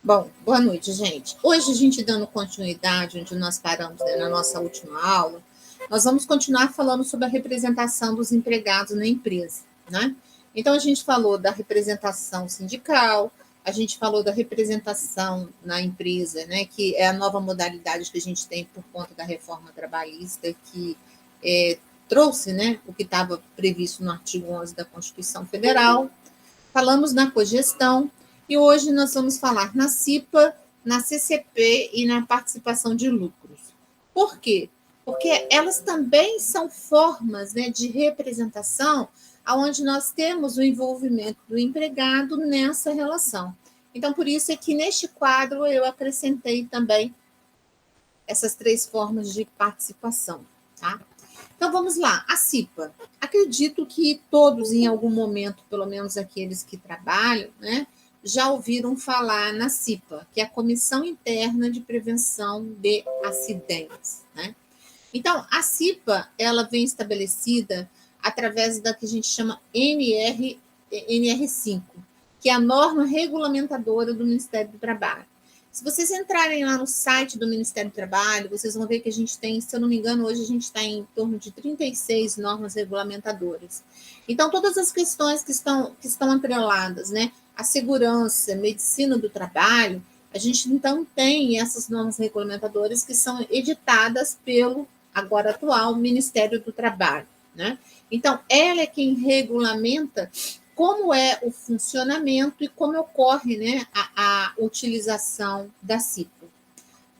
Bom, boa noite, gente. Hoje, a gente dando continuidade onde nós paramos, né, na nossa última aula, nós vamos continuar falando sobre a representação dos empregados na empresa, né? Então, a gente falou da representação sindical, a gente falou da representação na empresa, né, que é a nova modalidade que a gente tem por conta da reforma trabalhista, que trouxe, né, o que estava previsto no artigo 11 da Constituição Federal. Falamos na cogestão, e hoje nós vamos falar na CIPA, na CCP e na participação de lucros. Por quê? Porque elas também são formas, né, de representação onde nós temos o envolvimento do empregado nessa relação. Então, por isso é que neste quadro eu acrescentei também essas 3 formas de participação, tá? Então, vamos lá. A CIPA. Acredito que todos, em algum momento, pelo menos aqueles que trabalham, né, já ouviram falar na CIPA, que é a Comissão Interna de Prevenção de Acidentes, né? Então, a CIPA, ela vem estabelecida através da que a gente chama NR5, que é a norma regulamentadora do Ministério do Trabalho. Se vocês entrarem lá no site do Ministério do Trabalho, vocês vão ver que a gente tem, se eu não me engano, hoje a gente está em torno de 36 normas regulamentadoras. Então, todas as questões que estão atreladas, né, à segurança, medicina do trabalho, a gente então tem essas normas regulamentadoras que são editadas pelo, agora atual, Ministério do Trabalho, né? Então, ela é quem regulamenta como é o funcionamento e como ocorre, né, a utilização da CIPA.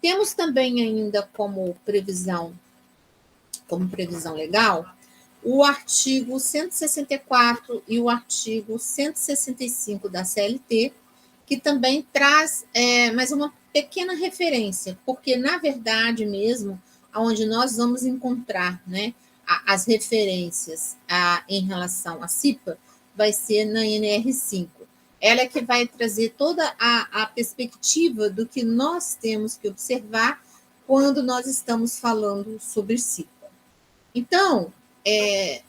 Temos também ainda como previsão legal o artigo 164 e o artigo 165 da CLT, que também traz mais uma pequena referência, porque, na verdade mesmo, onde nós vamos encontrar, né, as referências em relação à CIPA, vai ser na NR5. Ela é que vai trazer toda a perspectiva do que nós temos que observar quando nós estamos falando sobre CIPA. Então,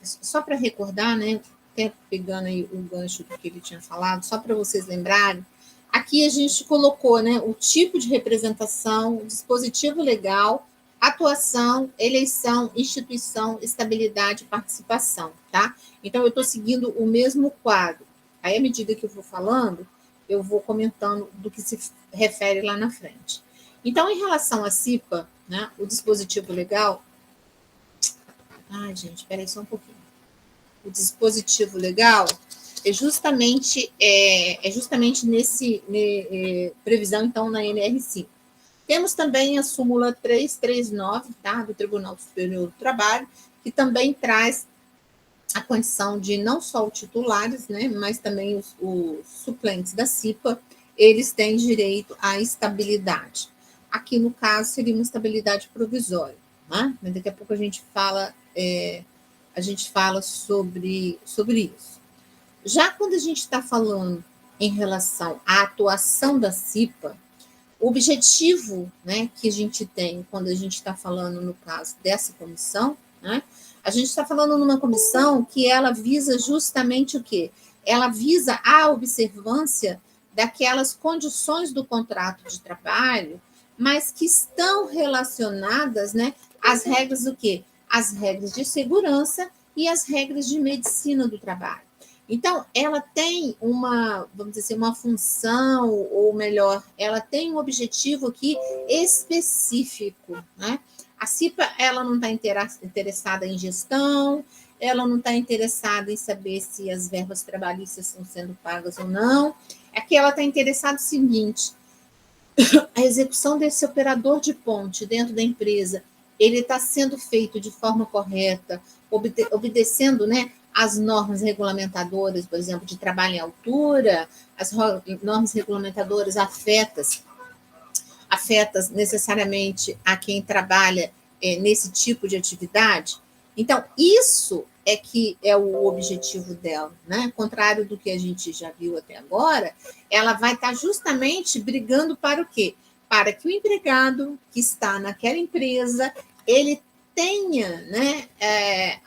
só para recordar, né, até pegando aí o gancho do que ele tinha falado, só para vocês lembrarem, aqui a gente colocou, né, o tipo de representação, o dispositivo legal, atuação, eleição, instituição, estabilidade e participação, tá? Então, eu estou seguindo o mesmo quadro. Aí, à medida que eu vou falando, eu vou comentando do que se refere lá na frente. Então, em relação à CIPA, né, o dispositivo legal... Ai, gente, espera aí só um pouquinho. O dispositivo legal é justamente nesse previsão, então, na NR5. Temos também a súmula 339, tá, do Tribunal Superior do Trabalho, que também traz a condição de não só os titulares, né, mas também os suplentes da CIPA, eles têm direito à estabilidade. Aqui, no caso, seria uma estabilidade provisória, né? Mas daqui a pouco a gente fala sobre isso. Já quando a gente está falando em relação à atuação da CIPA, o objetivo, né, que a gente tem quando a gente está falando, no caso dessa comissão, né, a gente está falando numa comissão que ela visa justamente o quê? Ela visa a observância daquelas condições do contrato de trabalho, mas que estão relacionadas, né, às regras do quê? As regras de segurança e as regras de medicina do trabalho. Então, ela tem vamos dizer assim, uma função, ou melhor, ela tem um objetivo aqui específico, né? A CIPA, ela não está interessada em gestão, ela não está interessada em saber se as verbas trabalhistas estão sendo pagas ou não. Aqui ela está interessada no seguinte: a execução desse operador de ponte dentro da empresa, ele está sendo feito de forma correta, obedecendo, né, as normas regulamentadoras, por exemplo, de trabalho em altura, as normas regulamentadoras afetas necessariamente a quem trabalha nesse tipo de atividade. Então, isso é que é o objetivo dela, né? Contrário do que a gente já viu até agora, ela vai estar justamente brigando para o quê? Para que o empregado que está naquela empresa, ele mantenha, né,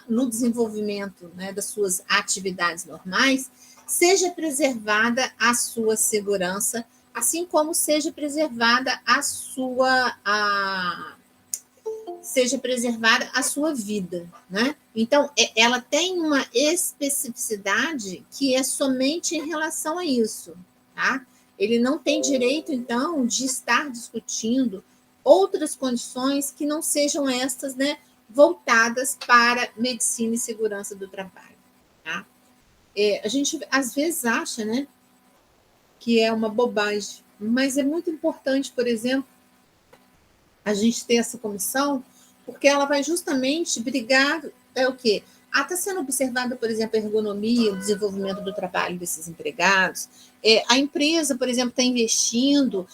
no desenvolvimento, né, das suas atividades normais, seja preservada a sua segurança, assim como seja preservada seja preservada a sua vida, né? Então, ela tem uma especificidade que é somente em relação a isso, tá? Ele não tem direito, então, de estar discutindo outras condições que não sejam estas, né, voltadas para medicina e segurança do trabalho, tá? A gente, às vezes, acha, né, que é uma bobagem, mas é muito importante, por exemplo, a gente ter essa comissão, porque ela vai justamente brigar, o quê? Está sendo observada, por exemplo, a ergonomia, o desenvolvimento do trabalho desses empregados. A empresa, por exemplo, está investindo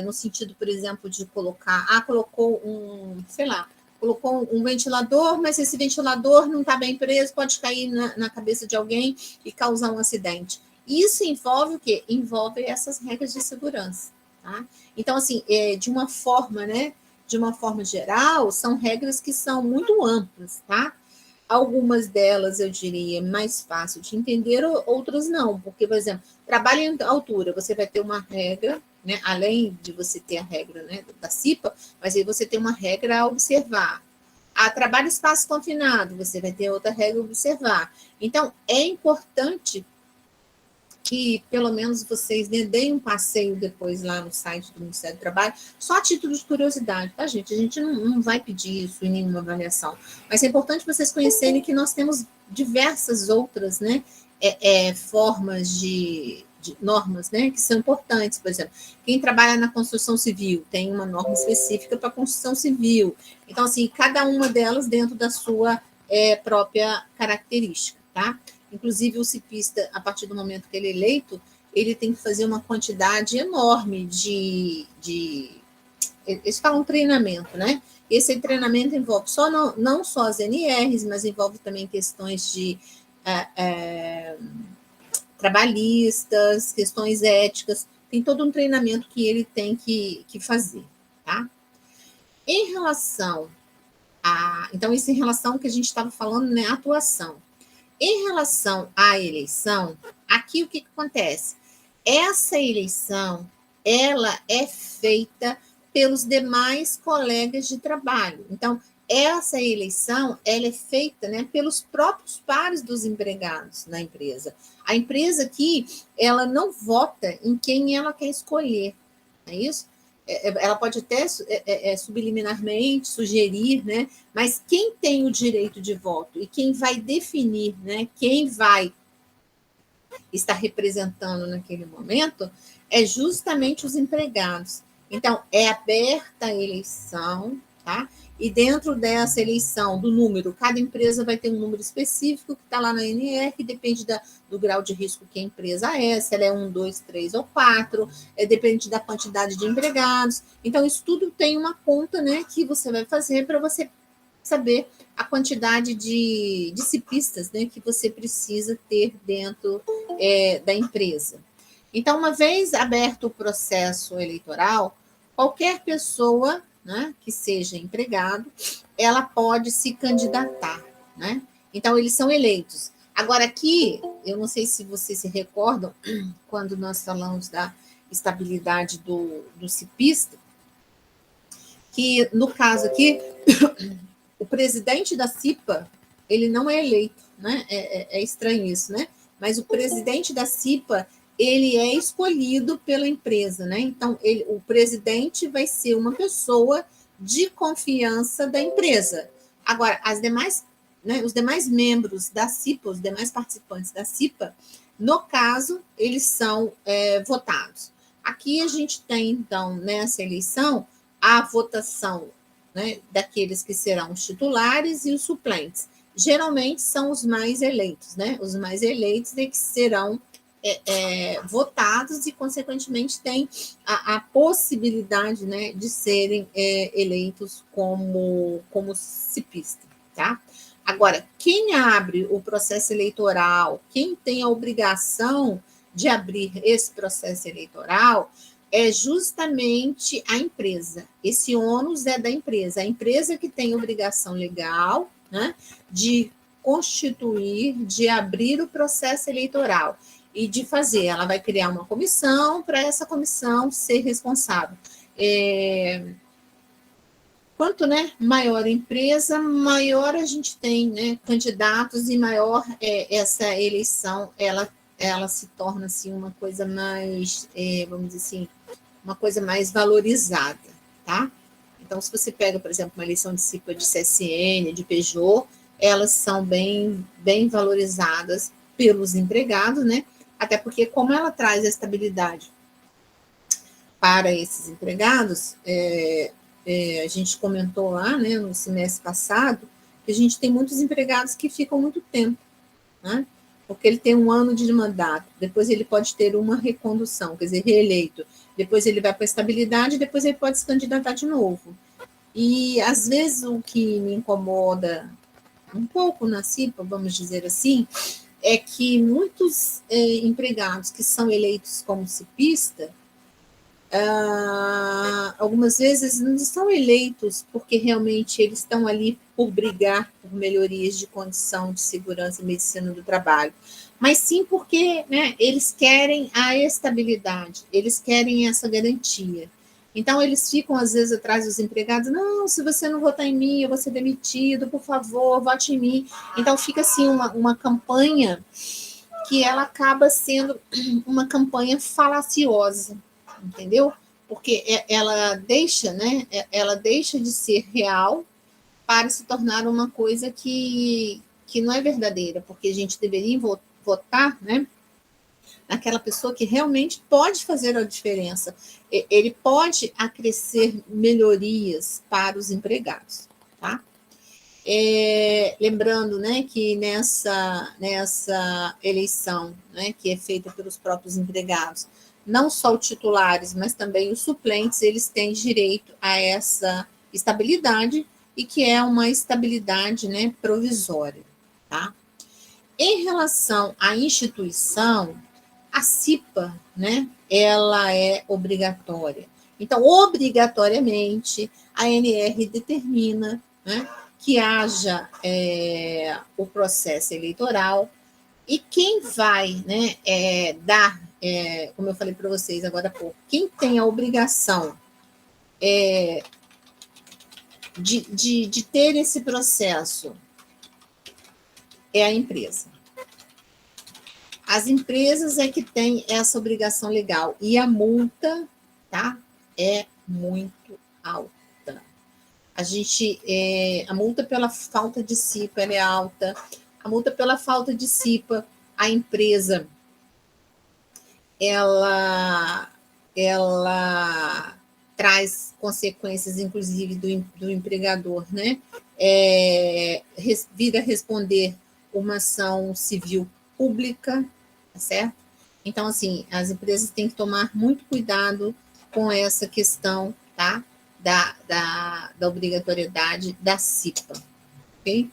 no sentido, por exemplo, de colocou colocou um ventilador, mas esse ventilador não está bem preso, pode cair na cabeça de alguém e causar um acidente. Isso envolve o quê? Envolve essas regras de segurança. Tá? Então, assim, de uma forma, né? De uma forma geral, são regras que são muito amplas, tá? Algumas delas, eu diria, mais fácil de entender, outras não. Porque, por exemplo, trabalho em altura, você vai ter uma regra, né? Além de você ter a regra, né, da CIPA, mas aí você tem uma regra a observar. Trabalho em espaço confinado, você vai ter outra regra a observar. Então, é importante que pelo menos vocês, né, deem um passeio depois lá no site do Ministério do Trabalho, só a título de curiosidade, tá, gente? A gente não vai pedir isso em nenhuma avaliação, mas é importante vocês conhecerem que nós temos diversas outras, né, formas de normas, né, que são importantes. Por exemplo, quem trabalha na construção civil tem uma norma específica para a construção civil. Então, assim, cada uma delas dentro da sua própria característica, tá? Inclusive, o cipista, a partir do momento que ele é eleito, ele tem que fazer uma quantidade enorme eles falam treinamento, né? Esse treinamento envolve não só as NRs, mas envolve também questões de trabalhistas, questões éticas. Tem todo um treinamento que ele tem que fazer, tá? Em relação então, isso em relação ao que a gente estava falando, né? Atuação. Em relação à eleição, aqui o que acontece? Essa eleição, ela é feita pelos demais colegas de trabalho. Então, essa eleição, ela é feita, né, pelos próprios pares dos empregados na empresa. A empresa aqui, ela não vota em quem ela quer escolher, não é isso? Ela pode até subliminarmente sugerir, né? Mas quem tem o direito de voto e quem vai definir, né, quem vai estar representando naquele momento, é justamente os empregados. Então, é aberta a eleição, tá? E dentro dessa eleição, do número, cada empresa vai ter um número específico que está lá na ANR, que depende do grau de risco que a empresa se ela é 1, 2, 3 ou 4, depende da quantidade de empregados. Então, isso tudo tem uma conta, né, que você vai fazer para você saber a quantidade de cipistas, né, que você precisa ter dentro da empresa. Então, uma vez aberto o processo eleitoral, qualquer pessoa, né, que seja empregado, ela pode se candidatar, né? Então, eles são eleitos. Agora, aqui, eu não sei se vocês se recordam, quando nós falamos da estabilidade do cipista, que, no caso aqui, o presidente da CIPA, ele não é eleito, né? É estranho isso, né? Mas o presidente da CIPA, ele é escolhido pela empresa, né? Então, o presidente vai ser uma pessoa de confiança da empresa. Agora, os demais membros da CIPA, os demais participantes da CIPA, no caso, eles são votados. Aqui a gente tem, então, nessa eleição, a votação, né, daqueles que serão os titulares e os suplentes. Geralmente são os mais eleitos, né? Os mais eleitos que serão votados e, consequentemente, têm a possibilidade, né, de serem eleitos como cipista, tá? Agora, quem abre o processo eleitoral, quem tem a obrigação de abrir esse processo eleitoral, é justamente a empresa. Esse ônus é da empresa. A empresa que tem obrigação legal, né, de constituir, de abrir o processo eleitoral e de fazer. Ela vai criar uma comissão para essa comissão ser responsável. Quanto, né, maior a empresa, maior a gente tem, né, candidatos e maior essa eleição ela se torna assim uma coisa mais, vamos dizer assim, uma coisa mais valorizada, tá? Então, se você pega, por exemplo, uma eleição de CIPA de CSN, de Peugeot, elas são bem valorizadas pelos empregados, né? Até porque, como ela traz a estabilidade para esses empregados, a gente comentou lá, né, no semestre passado, que a gente tem muitos empregados que ficam muito tempo, né? Porque ele tem um ano de mandato, depois ele pode ter uma recondução, quer dizer, reeleito, depois ele vai para a estabilidade, depois ele pode se candidatar de novo. E, às vezes, o que me incomoda um pouco na CIPA, vamos dizer assim, é que muitos empregados que são eleitos como cipista, algumas vezes não são eleitos porque realmente eles estão ali por brigar por melhorias de condição de segurança e medicina do trabalho, mas sim porque, né, eles querem a estabilidade, eles querem essa garantia. Então, eles ficam, às vezes, atrás dos empregados, não, se você não votar em mim, eu vou ser demitido, por favor, vote em mim. Então, fica assim uma campanha que ela acaba sendo uma campanha falaciosa, entendeu? Porque ela deixa, né? Ela deixa de ser real para se tornar uma coisa que não é verdadeira, porque a gente deveria votar, né, naquela pessoa que realmente pode fazer a diferença. Ele pode acrescer melhorias para os empregados, tá? Lembrando, né, que nessa eleição, né, que é feita pelos próprios empregados, não só os titulares, mas também os suplentes, eles têm direito a essa estabilidade e que é uma estabilidade, né, provisória, tá? Em relação à instituição, a CIPA, né, ela é obrigatória. Então, obrigatoriamente, a ANR determina, né, que haja o processo eleitoral e quem vai, né, dar, como eu falei para vocês agora há pouco, quem tem a obrigação de ter esse processo é a empresa. As empresas é que têm essa obrigação legal e a multa, tá, é muito alta. A multa pela falta de CIPA ela é alta, a multa pela falta de CIPA, a empresa ela traz consequências, inclusive, do empregador, né? Vir a responder uma ação civil pública, tá certo? Então, assim, as empresas têm que tomar muito cuidado com essa questão, tá? Da obrigatoriedade da CIPA, ok?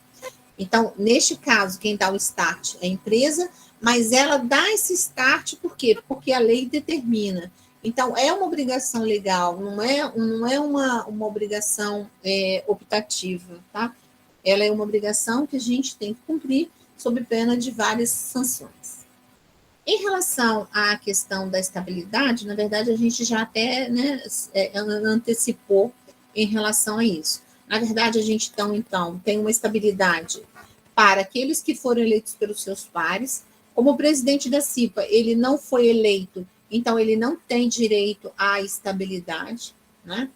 Então, neste caso, quem dá o start é a empresa, mas ela dá esse start por quê? Porque a lei determina. Então, é uma obrigação legal, não é uma obrigação optativa, tá? Ela é uma obrigação que a gente tem que cumprir sob pena de várias sanções. Em relação à questão da estabilidade, na verdade, a gente já até, né, antecipou em relação a isso. Na verdade, a gente, então tem uma estabilidade para aqueles que foram eleitos pelos seus pares. Como o presidente da CIPA, ele não foi eleito, então ele não tem direito à estabilidade, né?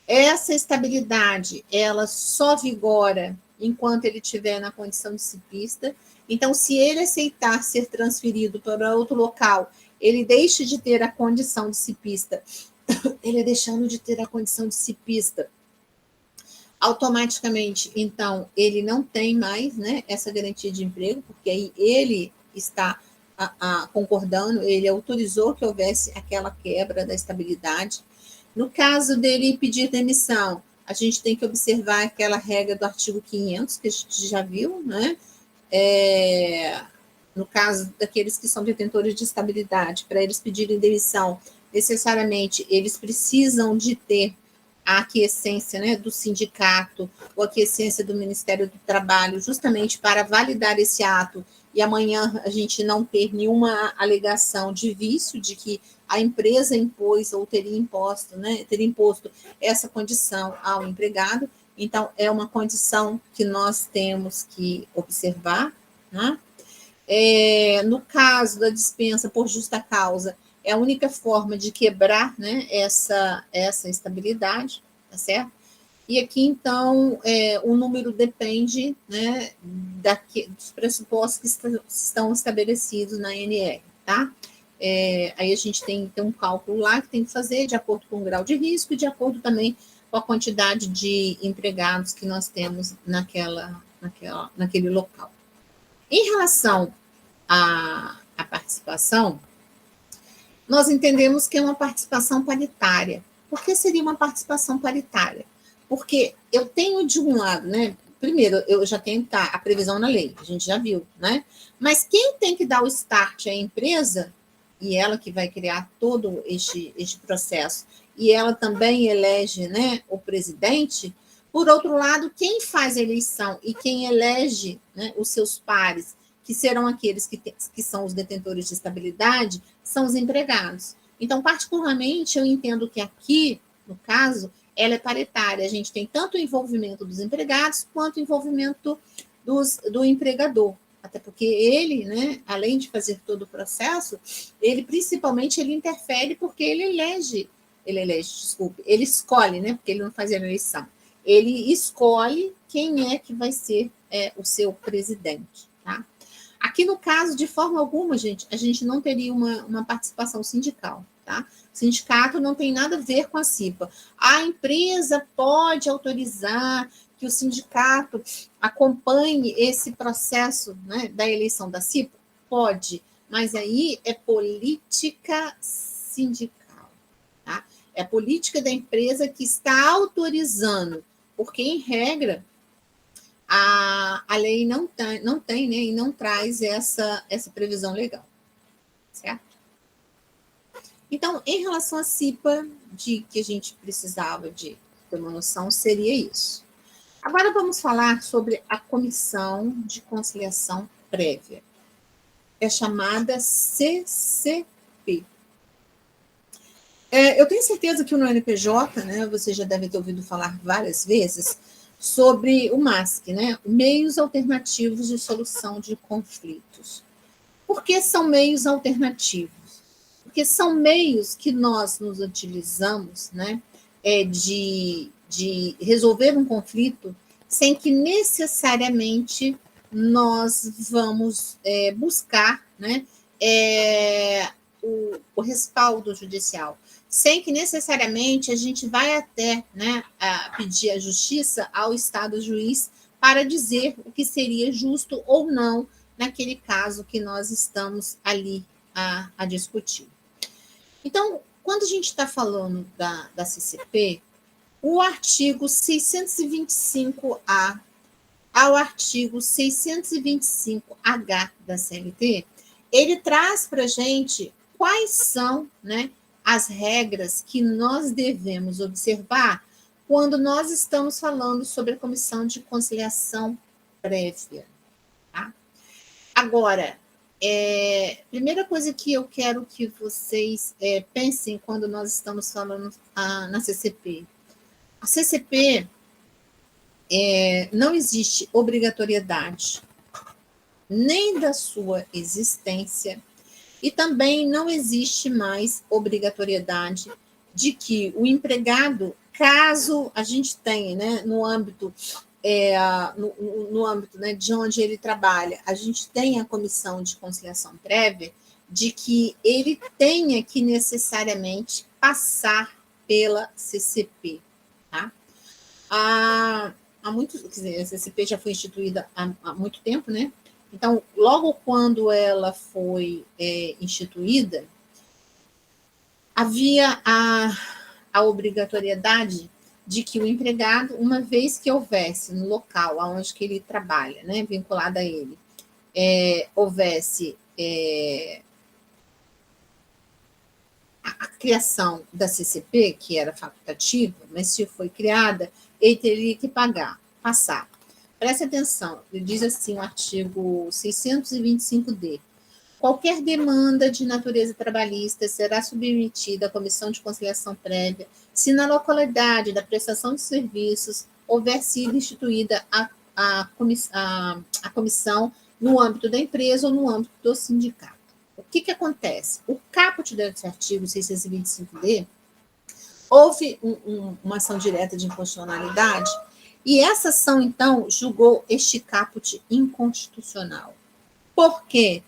Essa estabilidade, ela só vigora enquanto ele estiver na condição de cipista. Então, se ele aceitar ser transferido para outro local, ele deixa de ter a condição de cipista. Ele deixando de ter a condição de cipista, automaticamente, então, ele não tem mais, né, essa garantia de emprego, porque aí ele está concordando, ele autorizou que houvesse aquela quebra da estabilidade. No caso dele pedir demissão, a gente tem que observar aquela regra do artigo 500, que a gente já viu, né? No caso daqueles que são detentores de estabilidade, para eles pedirem demissão, necessariamente eles precisam de ter a aquiescência, né, do sindicato ou a aquiescência do Ministério do Trabalho, justamente para validar esse ato e amanhã a gente não ter nenhuma alegação de vício, de que a empresa impôs ou teria imposto, né, teria imposto essa condição ao empregado. Então, é uma condição que nós temos que observar, né? No caso da dispensa por justa causa, é a única forma de quebrar, né, essa estabilidade, tá certo? E aqui, então, o número depende, né, dos pressupostos que estão estabelecidos na ANR, tá? Aí a gente tem um cálculo lá que tem que fazer de acordo com o grau de risco e de acordo também com a quantidade de empregados que nós temos naquele local. Em relação à participação, nós entendemos que é uma participação paritária. Por que seria uma participação paritária? Porque eu tenho de um lado, né? Primeiro, eu já tenho a previsão na lei, a gente já viu, né? Mas quem tem que dar o start é a empresa, e ela que vai criar todo este processo, e ela também elege, né, o presidente. Por outro lado, quem faz a eleição e quem elege, né, os seus pares, que serão aqueles que são os detentores de estabilidade, são os empregados. Então, particularmente, eu entendo que aqui, no caso, ela é paritária. A gente tem tanto o envolvimento dos empregados quanto o envolvimento do empregador. Até porque ele, né, além de fazer todo o processo, ele principalmente ele interfere porque ele escolhe, né, porque ele não faz a eleição. Ele escolhe quem é que vai ser o seu presidente, tá? Aqui no caso, de forma alguma, gente, a gente não teria uma participação sindical, tá? O sindicato não tem nada a ver com a CIPA. A empresa pode autorizar que o sindicato acompanhe esse processo, né, da eleição da CIPA? Pode, mas aí é política sindical, tá? É a política da empresa que está autorizando, porque, em regra, a lei não tem, né, e não traz essa previsão legal, certo? Então, em relação à CIPA, de que a gente precisava de ter uma noção, seria isso. Agora vamos falar sobre a Comissão de Conciliação Prévia. É chamada CCP. Eu tenho certeza que no NPJ, né, você já deve ter ouvido falar várias vezes, sobre o MASC, né, Meios Alternativos de Solução de Conflitos. Por que são meios alternativos? Porque são meios que nós nos utilizamos, né, de resolver um conflito sem que necessariamente nós vamos buscar, né, o respaldo judicial, sem que necessariamente a gente vai até, né, pedir a justiça ao Estado juiz para dizer o que seria justo ou não naquele caso que nós estamos ali a discutir. Então, quando a gente está falando da CCP, o artigo 625A ao artigo 625H da CLT, ele traz para a gente quais são, né, as regras que nós devemos observar quando nós estamos falando sobre a Comissão de Conciliação Prévia. Tá? Agora, primeira coisa que eu quero que vocês pensem quando nós estamos falando na CCP. A CCP não existe obrigatoriedade nem da sua existência e também não existe mais obrigatoriedade de que o empregado, caso a gente tenha, né, no âmbito né, de onde ele trabalha, a gente tem a comissão de conciliação prévia, de que ele tenha que necessariamente passar pela CCP. Tá? Há muito, quer dizer, a CCP já foi instituída há muito tempo, né? Então, logo quando ela foi instituída, havia a obrigatoriedade de que o empregado, uma vez que houvesse no local onde que ele trabalha, né, vinculado a ele, houvesse a criação da CCP, que era facultativa, mas se foi criada, ele teria que passar. Preste atenção, ele diz assim, o artigo 625-D. Qualquer demanda de natureza trabalhista será submetida à comissão de conciliação prévia se na localidade da prestação de serviços houver sido instituída a comissão no âmbito da empresa ou no âmbito do sindicato. O que acontece? O caput desse artigo 625-D houve uma ação direta de inconstitucionalidade e essa ação, então, julgou este caput inconstitucional. Por quê?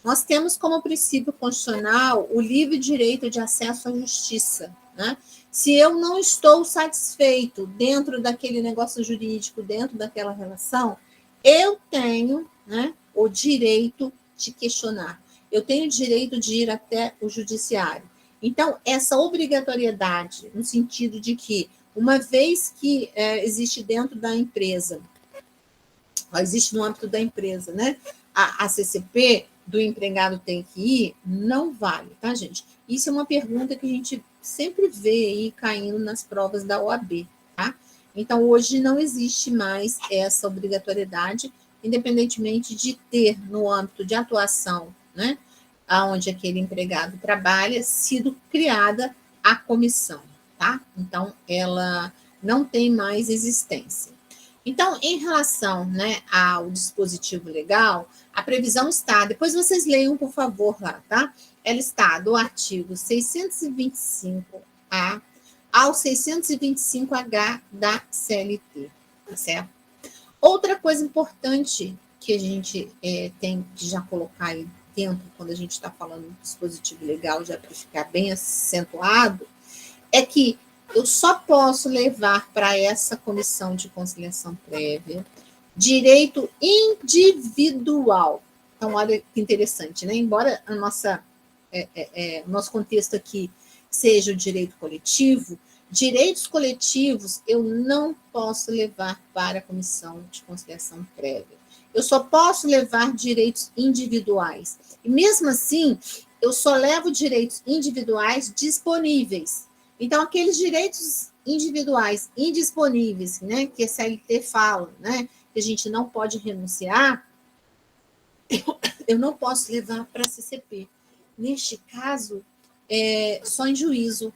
Nós temos como princípio constitucional o livre direito de acesso à justiça. Né? Se eu não estou satisfeito dentro daquele negócio jurídico, dentro daquela relação, eu tenho, né, o direito de questionar. Eu tenho o direito de ir até o judiciário. Então, essa obrigatoriedade, no sentido de que, uma vez que existe dentro da empresa, existe no âmbito da empresa, né, a CCP, do empregado tem que ir, não vale, tá, gente? Isso é uma pergunta que a gente sempre vê aí caindo nas provas da OAB, tá? Então, hoje não existe mais essa obrigatoriedade, independentemente de ter no âmbito de atuação, né, onde aquele empregado trabalha, sido criada a comissão, tá? Então, ela não tem mais existência. Então, em relação, né, ao dispositivo legal, a previsão está, depois vocês leiam, por favor, lá, tá? Ela está do artigo 625A ao 625H da CLT, tá certo? Outra coisa importante que a gente tem que já colocar aí dentro, quando a gente está falando do dispositivo legal, já para ficar bem acentuado, é que eu só posso levar para essa comissão de conciliação prévia direito individual. Então, olha que interessante, né? Embora o nosso contexto aqui seja o direito coletivo, direitos coletivos eu não posso levar para a comissão de conciliação prévia. Eu só posso levar direitos individuais. E mesmo assim, eu só levo direitos individuais disponíveis. Então, aqueles direitos individuais indisponíveis, né, que a CLT fala, né, que a gente não pode renunciar, eu não posso levar para a CCP. Neste caso, só em juízo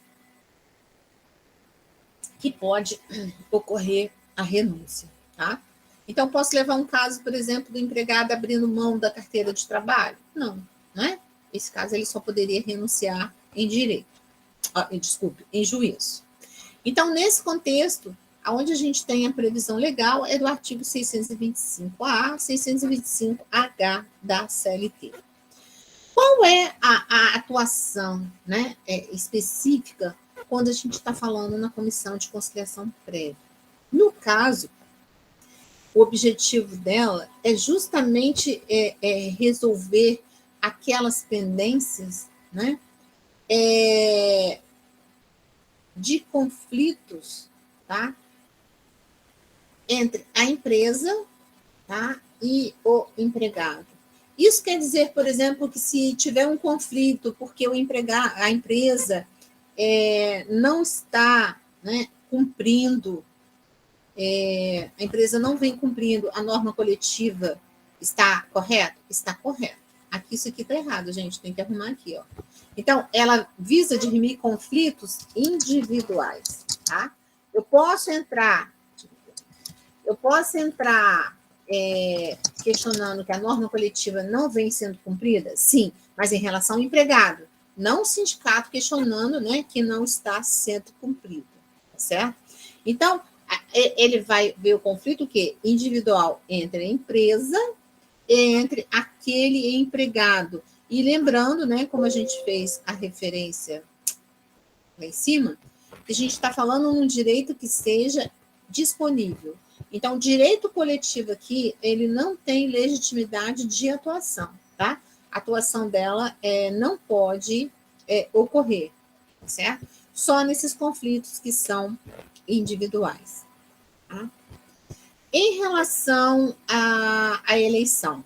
que pode ocorrer a renúncia, tá? Então, posso levar um caso, por exemplo, do empregado abrindo mão da carteira de trabalho? Não, né? Esse caso, ele só poderia renunciar em direito. Em juízo. Então, nesse contexto, onde a gente tem a previsão legal é do artigo 625A, 625H da CLT. Qual é a atuação, né, específica quando a gente está falando na comissão de conciliação prévia? No caso, o objetivo dela é justamente resolver aquelas pendências, né, de conflitos, tá, entre a empresa, tá, e o empregado. Isso quer dizer, por exemplo, que se tiver um conflito porque a empresa não está, né, cumprindo, a empresa não vem cumprindo a norma coletiva, está correto? Está correto. Aqui, isso aqui está errado, gente, tem que arrumar aqui, ó. Então, ela visa dirimir conflitos individuais, tá? Eu posso entrar questionando que a norma coletiva não vem sendo cumprida? Sim, mas em relação ao empregado, não o sindicato questionando, né, que não está sendo cumprida, tá certo? Então, ele vai ver o conflito que individual entre a empresa e entre aquele empregado. E lembrando, né, como a gente fez a referência lá em cima, que a gente está falando um direito que seja disponível. Então, o direito coletivo aqui, ele não tem legitimidade de atuação, tá? A atuação dela não pode ocorrer, certo? Só nesses conflitos que são individuais. Tá? Em relação à eleição,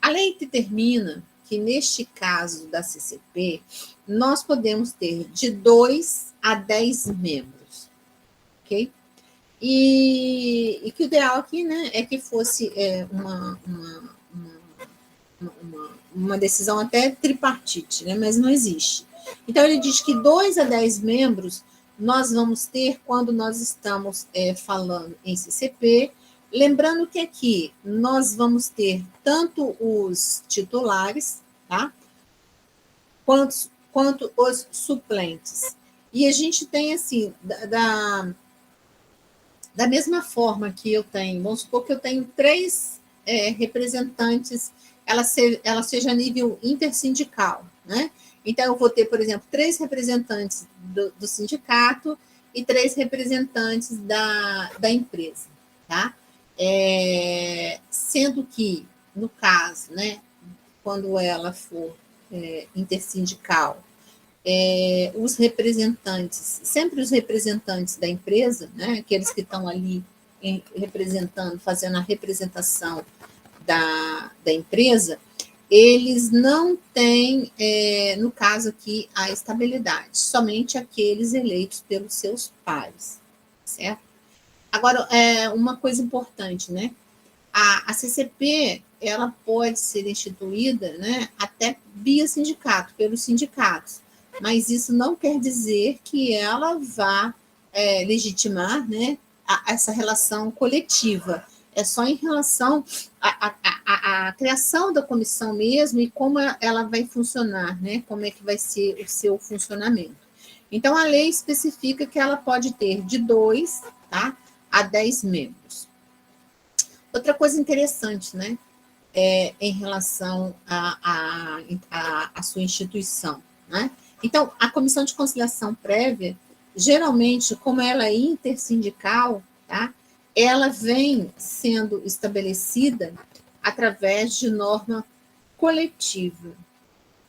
a lei determina, que, neste caso da CCP, nós podemos ter de 2 a 10 membros, ok? E que o ideal aqui, né, é que fosse uma decisão até tripartite, né, mas não existe. Então, ele diz que 2 a 10 membros nós vamos ter quando nós estamos falando em CCP, lembrando que aqui nós vamos ter tanto os titulares, tá, quanto os suplentes. E a gente tem, assim, da mesma forma que eu tenho, vamos supor que eu tenho 3 representantes, ela seja a nível intersindical, né? Então, eu vou ter, por exemplo, 3 representantes do sindicato e 3 representantes da empresa, tá? Sendo que, no caso, né, quando ela for intersindical, os representantes, sempre os representantes da empresa, né, aqueles que estão ali representando, fazendo a representação da empresa, eles não têm, no caso aqui, a estabilidade, somente aqueles eleitos pelos seus pares, certo? Agora, uma coisa importante, né? A CCP, ela pode ser instituída, né, até via sindicato, pelos sindicatos, mas isso não quer dizer que ela vá legitimar, né, essa relação coletiva. É só em relação à criação da comissão mesmo e como ela vai funcionar, né, como é que vai ser o seu funcionamento. Então, a lei especifica que ela pode ter de 2, tá, a 10 membros. Outra coisa interessante, né, em relação à sua instituição, né? Então, a comissão de conciliação prévia, geralmente, como ela é intersindical, tá? Ela vem sendo estabelecida através de norma coletiva,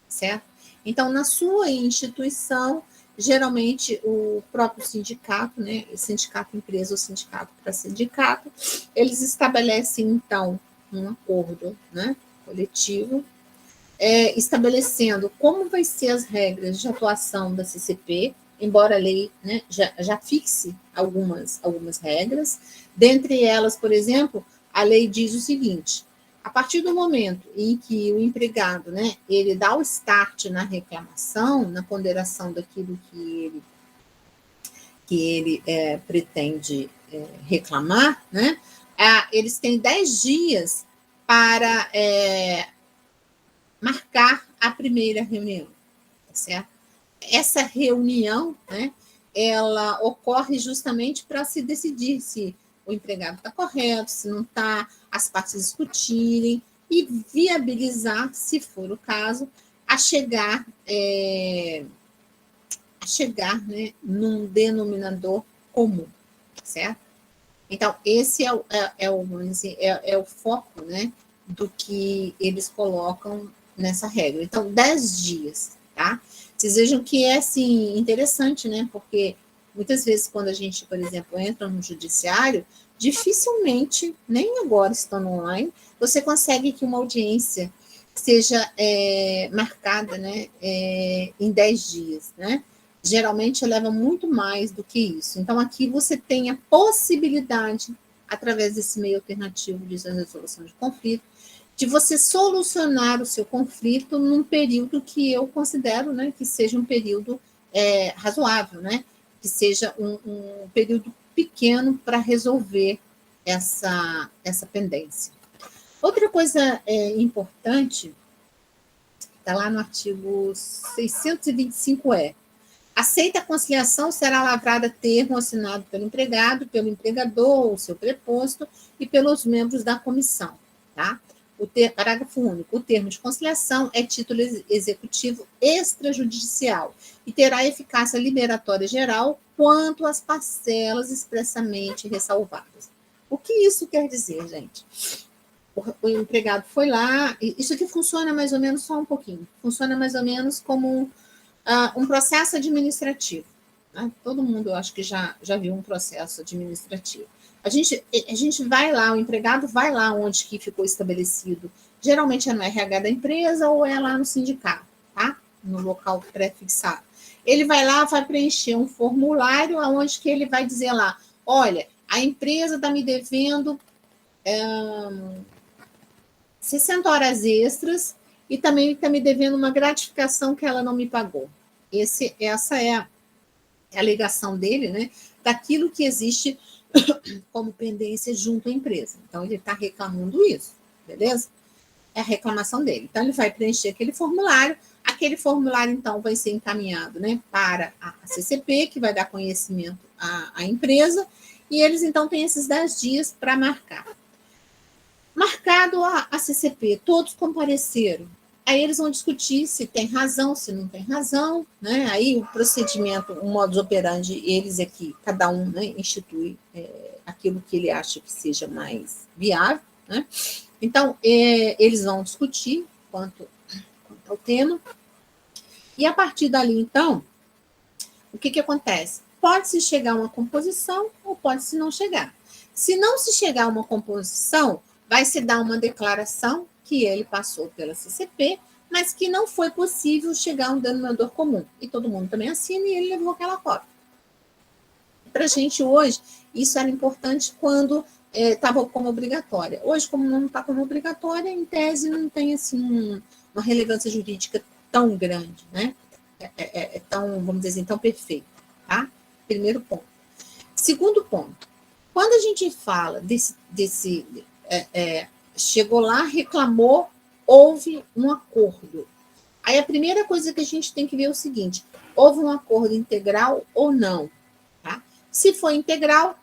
certo? Então, na sua instituição, geralmente o próprio sindicato, né, sindicato empresa ou sindicato para sindicato, eles estabelecem, então, um acordo, né, coletivo, estabelecendo como vai ser as regras de atuação da CCP, embora a lei, né, já fixe algumas regras. Dentre elas, por exemplo, a lei diz o seguinte: a partir do momento em que o empregado, né, ele dá o start na reclamação, na ponderação daquilo que ele pretende reclamar, né, eles têm 10 dias para marcar a primeira reunião, tá certo? Essa reunião, né, ela ocorre justamente para se decidir se o empregado está correto, se não está, as partes discutirem e viabilizar, se for o caso, a chegar, né, num denominador comum, certo? Então, esse é o foco, né, do que eles colocam nessa regra. Então, 10 dias, tá? Vocês vejam que é, assim, interessante, né? Porque muitas vezes, quando a gente, por exemplo, entra no judiciário, dificilmente, nem agora estando online, você consegue que uma audiência seja marcada, né, em 10 dias, né? Geralmente leva muito mais do que isso. Então, aqui você tem a possibilidade, através desse meio alternativo de resolução de conflito, de você solucionar o seu conflito num período que eu considero, né, que seja um período razoável, né, que seja um período pequeno para resolver essa pendência. Outra coisa importante, está lá no artigo 625 aceita a conciliação, será lavrada termo assinado pelo empregado, pelo empregador, ou seu preposto, e pelos membros da comissão, tá? Parágrafo único. O termo de conciliação é título executivo extrajudicial e terá eficácia liberatória geral quanto às parcelas expressamente ressalvadas. O que isso quer dizer, gente? O empregado foi lá, isso aqui funciona mais ou menos só um pouquinho, funciona mais ou menos como um processo administrativo. Né? Todo mundo, eu acho que já viu um processo administrativo. A gente vai lá, o empregado vai lá onde que ficou estabelecido Geralmente é no RH da empresa ou é lá no sindicato, tá? No local pré-fixado. Ele vai lá, vai preencher um formulário onde que ele vai dizer lá, olha, a empresa está me devendo 60 horas extras e também está me devendo uma gratificação que ela não me pagou. Essa é a alegação dele, né? Daquilo que existe como pendência junto à empresa. Então, ele está reclamando isso, beleza? É a reclamação dele. Então, ele vai preencher aquele formulário, então, vai ser encaminhado, né, para a CCP, que vai dar conhecimento à empresa, e eles, então, têm esses 10 dias para marcar. Marcado a CCP, todos compareceram. Aí eles vão discutir se tem razão, se não tem razão, né? Aí o procedimento, o modus operandi, eles aqui, cada um, né, institui aquilo que ele acha que seja mais viável, né? Então, eles vão discutir quanto ao tema. E a partir dali, então, o que acontece? Pode-se chegar a uma composição ou pode-se não chegar. Se não se chegar a uma composição, vai se dar uma declaração que ele passou pela CCP, mas que não foi possível chegar a um denominador comum. E todo mundo também assina e ele levou aquela cópia. Para a gente hoje, isso era importante quando estava como obrigatória. Hoje, como não está como obrigatória, em tese não tem assim, uma relevância jurídica tão grande, né? É tão, vamos dizer assim, tão perfeito, tá? Primeiro ponto. Segundo ponto, quando a gente fala chegou lá, reclamou, houve um acordo. Aí a primeira coisa que a gente tem que ver é o seguinte, houve um acordo integral ou não, tá? Se foi integral,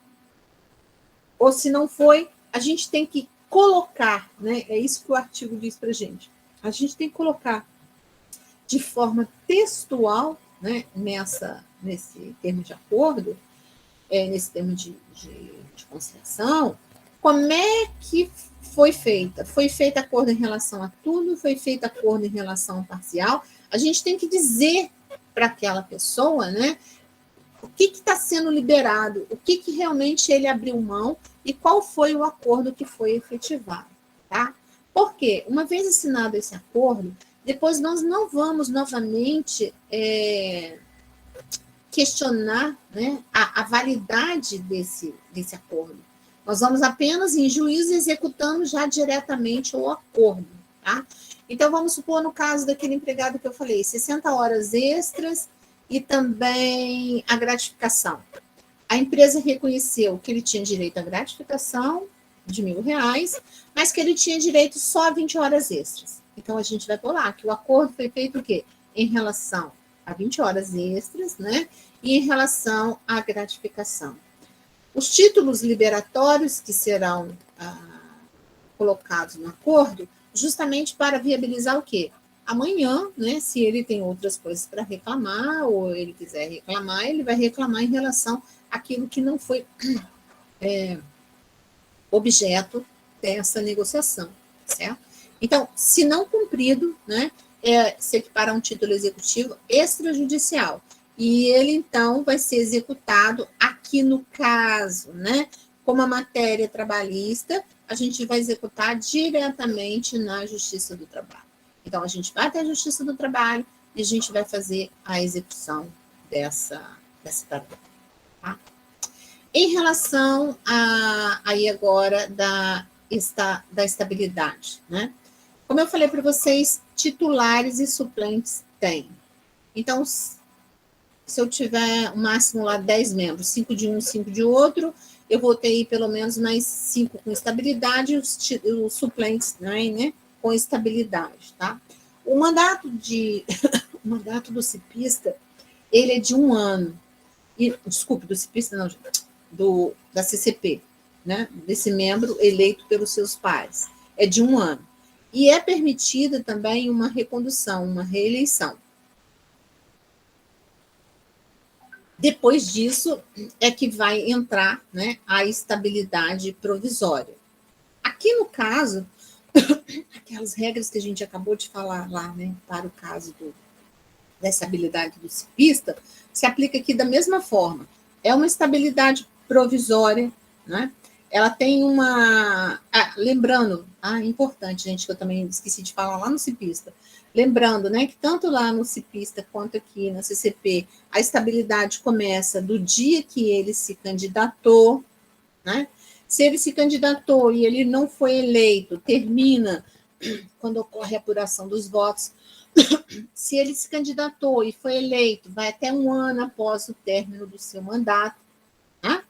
ou se não foi, a gente tem que colocar, né? É isso que o artigo diz para a gente. A gente tem que colocar de forma textual, né, nesse termo de acordo, nesse termo de conciliação, como é que foi feita? Foi feito acordo em relação a tudo? Foi feito acordo em relação ao parcial? A gente tem que dizer para aquela pessoa, né, o que está sendo liberado, o que realmente ele abriu mão e qual foi o acordo que foi efetivado, tá? Porque, uma vez assinado esse acordo, depois nós não vamos novamente questionar, né, a validade desse acordo. Nós vamos apenas, em juízo, executando já diretamente o acordo, tá? Então, vamos supor, no caso daquele empregado que eu falei, 60 horas extras e também a gratificação. A empresa reconheceu que ele tinha direito à gratificação de R$1.000, mas que ele tinha direito só a 20 horas extras. Então, a gente vai pular que o acordo foi feito o quê? Em relação a 20 horas extras, né? E em relação à gratificação. Os títulos liberatórios que serão colocados no acordo, justamente para viabilizar o quê? Amanhã, né, se ele tem outras coisas para reclamar, ou ele quiser reclamar, ele vai reclamar em relação àquilo que não foi objeto dessa negociação, certo? Então, se não cumprido, né, se equipara a um título executivo extrajudicial. E ele, então, vai ser executado aqui no caso, né? Como a matéria trabalhista, a gente vai executar diretamente na Justiça do Trabalho. Então, a gente vai até a Justiça do Trabalho e a gente vai fazer a execução dessa tarefa. Tá? Em relação aí agora da estabilidade, né? Como eu falei para vocês, titulares e suplentes têm. Então, se eu tiver o máximo lá 10 membros, 5 de um, 5 de outro, eu vou ter aí pelo menos mais 5 com estabilidade e os suplentes, né, com estabilidade, tá? O mandato do cipista, ele é de 1 ano. Desculpe, do cipista não, da CCP, né? Desse membro eleito pelos seus pares. É de 1 ano. E é permitida também uma recondução, uma reeleição. Depois disso é que vai entrar, né, a estabilidade provisória. Aqui no caso, aquelas regras que a gente acabou de falar lá, né, para o caso da estabilidade do cipista, se aplica aqui da mesma forma. É uma estabilidade provisória, né? ela tem uma... lembrando, importante, gente, que eu também esqueci de falar lá no Cipista. Lembrando, né, que tanto lá no Cipista quanto aqui na CCP, a estabilidade começa do dia que ele se candidatou, né? Se ele se candidatou e ele não foi eleito, termina quando ocorre a apuração dos votos. Se ele se candidatou e foi eleito, vai até um ano após o término do seu mandato, né?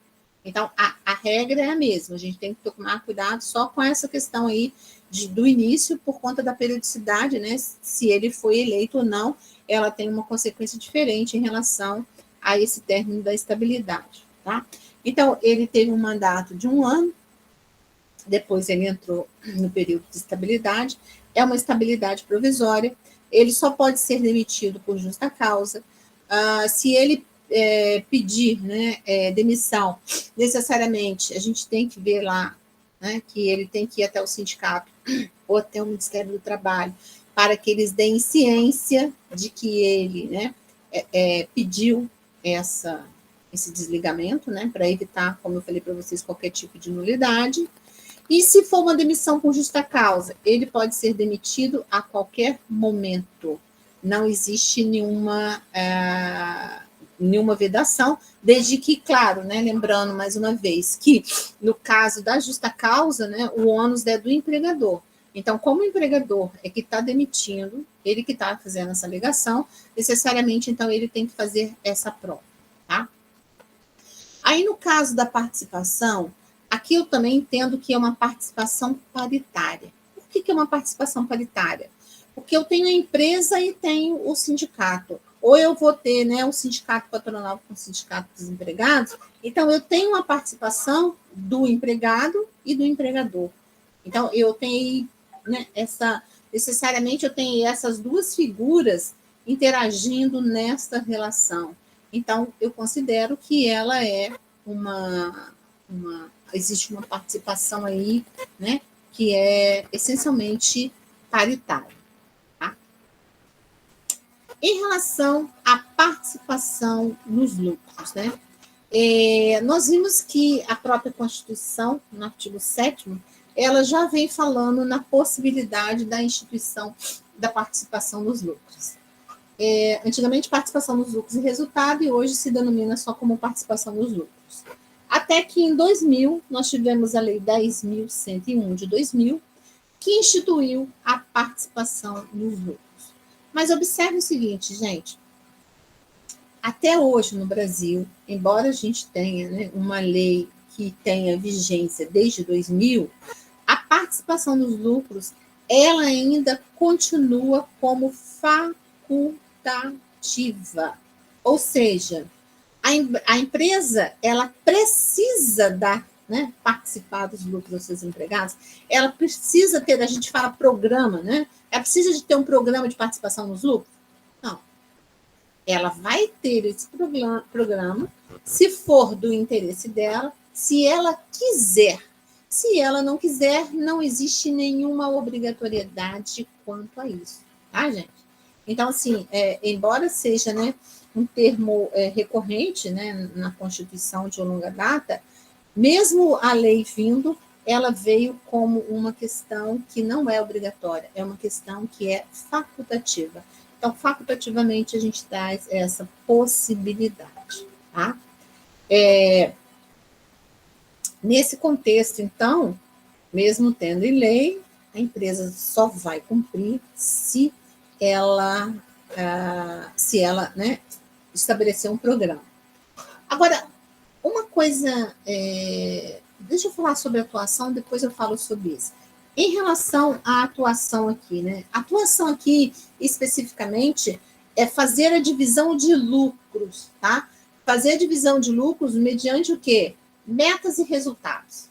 Então, a regra é a mesma, a gente tem que tomar cuidado só com essa questão aí do início, por conta da periodicidade, né? Se ele foi eleito ou não, ela tem uma consequência diferente em relação a esse término da estabilidade, tá? Então, ele teve um mandato de um ano, depois ele entrou no período de estabilidade, é uma estabilidade provisória, ele só pode ser demitido por justa causa, se ele pedir, né, demissão, necessariamente, a gente tem que ver lá, né, que ele tem que ir até o sindicato ou até o Ministério do Trabalho, para que eles deem ciência de que ele, né, pediu esse desligamento, né, para evitar, como eu falei para vocês, qualquer tipo de nulidade. E se for uma demissão por justa causa, ele pode ser demitido a qualquer momento. Não existe nenhuma vedação, desde que, claro, né, lembrando mais uma vez, que no caso da justa causa, né, o ônus é do empregador. Então, como o empregador é que está demitindo, ele que está fazendo essa alegação, necessariamente, então, ele tem que fazer essa prova, tá? Aí, no caso da participação, aqui eu também entendo que é uma participação paritária. Por que é uma participação paritária? Porque eu tenho a empresa e tenho o sindicato. Ou eu vou ter, né, o sindicato patronal com o sindicato dos empregados, então eu tenho uma participação do empregado e do empregador. Então, eu tenho, né, necessariamente eu tenho essas duas figuras interagindo nesta relação. Então, eu considero que ela é existe uma participação aí, né, que é essencialmente paritária. Tá? Em relação à participação nos lucros, né, nós vimos que a própria Constituição, no artigo 7º, ela já vem falando na possibilidade da instituição da participação nos lucros. Antigamente, participação nos lucros e resultado, e hoje se denomina só como participação nos lucros. Até que em 2000, nós tivemos a Lei 10.101 de 2000, que instituiu a participação nos lucros. Mas observe o seguinte, gente, até hoje no Brasil, embora a gente tenha, né, uma lei que tenha vigência desde 2000, a participação nos lucros, ela ainda continua como facultativa. Ou seja, a empresa, ela precisa dar, né, participar dos lucros dos seus empregados, ela precisa ter, a gente fala programa, né? Ela precisa de ter um programa de participação nos lucros? Não. Ela vai ter esse programa, se for do interesse dela, se ela quiser. Se ela não quiser, não existe nenhuma obrigatoriedade quanto a isso, tá, gente? Então, assim, embora seja, né, um termo recorrente, né, na Constituição de longa data, mesmo a lei vindo, ela veio como uma questão que não é obrigatória, é uma questão que é facultativa. Então, facultativamente, a gente traz essa possibilidade, tá? Nesse contexto, então, mesmo tendo em lei, a empresa só vai cumprir se ela, né, estabelecer um programa. Agora, uma coisa, deixa eu falar sobre a atuação, depois eu falo sobre isso. Em relação à atuação aqui, né? A atuação aqui, especificamente, é fazer a divisão de lucros, tá? Fazer a divisão de lucros mediante o quê? Metas e resultados.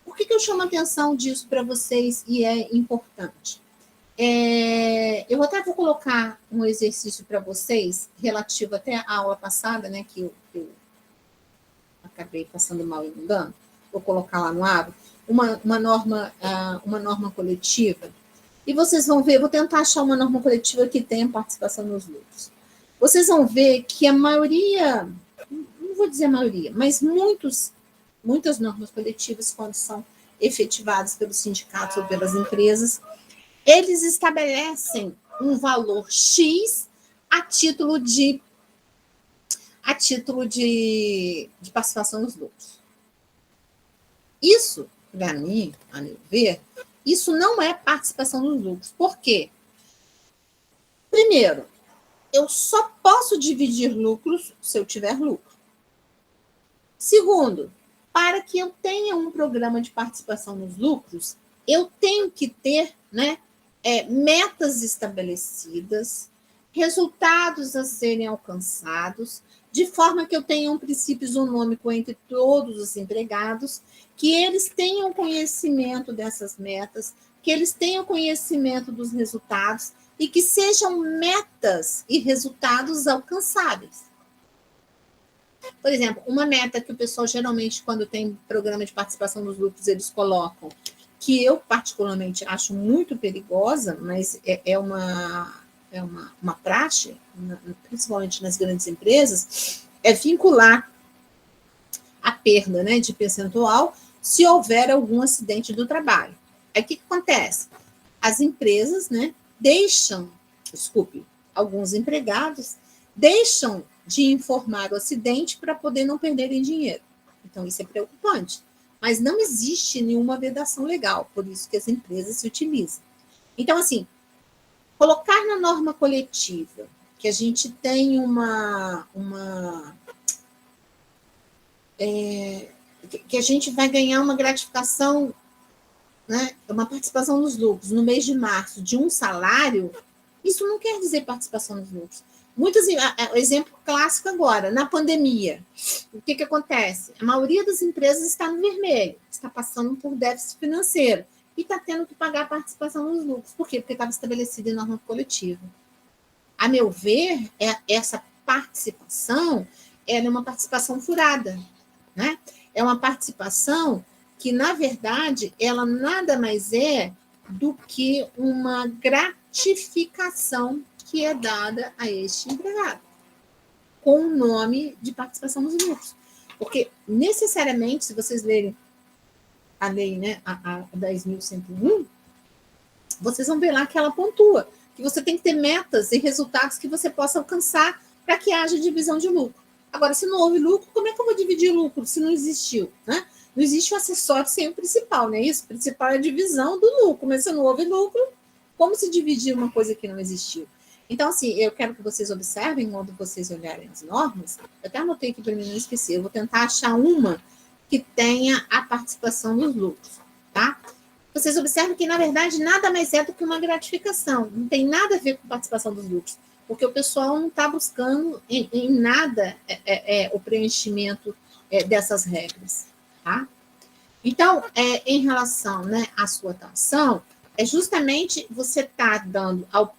Por que eu chamo a atenção disso para vocês e é importante? Eu até vou colocar um exercício para vocês, relativo até à aula passada, né, que eu acabei passando mal e não dando. Vou colocar lá no aro, uma norma coletiva. E vocês vão ver, vou tentar achar uma norma coletiva que tenha participação nos lucros. Vocês vão ver que a maioria, não vou dizer a maioria, mas muitos muitas normas coletivas, quando são efetivadas pelos sindicatos ou pelas empresas, eles estabelecem um valor X a título de participação nos lucros. Isso, para mim, a meu ver, isso não é participação nos lucros. Por quê? Primeiro, eu só posso dividir lucros se eu tiver lucro. Segundo, para que eu tenha um programa de participação nos lucros, eu tenho que ter, né, metas estabelecidas, resultados a serem alcançados, de forma que eu tenha um princípio isonômico entre todos os empregados, que eles tenham conhecimento dessas metas, que eles tenham conhecimento dos resultados e que sejam metas e resultados alcançáveis. Por exemplo, uma meta que o pessoal geralmente, quando tem programa de participação nos lucros, eles colocam, que eu particularmente acho muito perigosa, mas é uma praxe, principalmente nas grandes empresas, é vincular a perda, né, de percentual se houver algum acidente do trabalho. Aí o que acontece? As empresas, né, alguns empregados deixam de informar o acidente para poder não perderem dinheiro. Então, isso é preocupante. Mas não existe nenhuma vedação legal, por isso que as empresas se utilizam. Então, assim, colocar na norma coletiva que a gente tem que a gente vai ganhar uma gratificação, né, uma participação nos lucros no mês de março de um salário, isso não quer dizer participação nos lucros. Exemplo clássico agora, na pandemia, o que acontece? A maioria das empresas está no vermelho, está passando por déficit financeiro e está tendo que pagar a participação nos lucros. Por quê? Porque estava estabelecida em norma coletiva. A meu ver, essa participação é uma participação furada, né? É uma participação que, na verdade, ela nada mais é do que uma gratificação que é dada a este empregado, com o nome de participação nos lucros. Porque, necessariamente, se vocês lerem a lei, né, a 10.101, vocês vão ver lá que ela pontua, que você tem que ter metas e resultados que você possa alcançar para que haja divisão de lucro. Agora, se não houve lucro, como é que eu vou dividir lucro se não existiu, né? Não existe o acessório sem o principal, não é isso? O principal é a divisão do lucro, mas se não houve lucro, como se dividir uma coisa que não existiu? Então, assim, eu quero que vocês observem, quando vocês olharem as normas, eu até anotei aqui para mim não esquecer, eu vou tentar achar uma que tenha a participação dos lucros, tá? Vocês observam que, na verdade, nada mais é do que uma gratificação, não tem nada a ver com participação dos lucros, porque o pessoal não está buscando em nada o preenchimento dessas regras, tá? Então, em relação, né, à sua atuação, é justamente você estar dando ao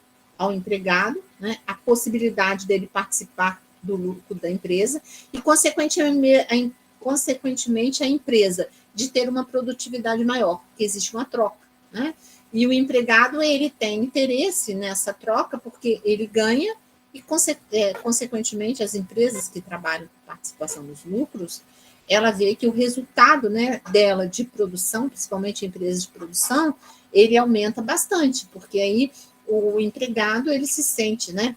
empregado, né, a possibilidade dele participar do lucro da empresa e, consequentemente, a empresa de ter uma produtividade maior, porque existe uma troca, né? E o empregado, ele tem interesse nessa troca, porque ele ganha e, consequentemente, as empresas que trabalham com participação nos lucros, ela vê que o resultado, né, dela de produção, principalmente empresas de produção, ele aumenta bastante, porque aí o empregado, ele se sente, né,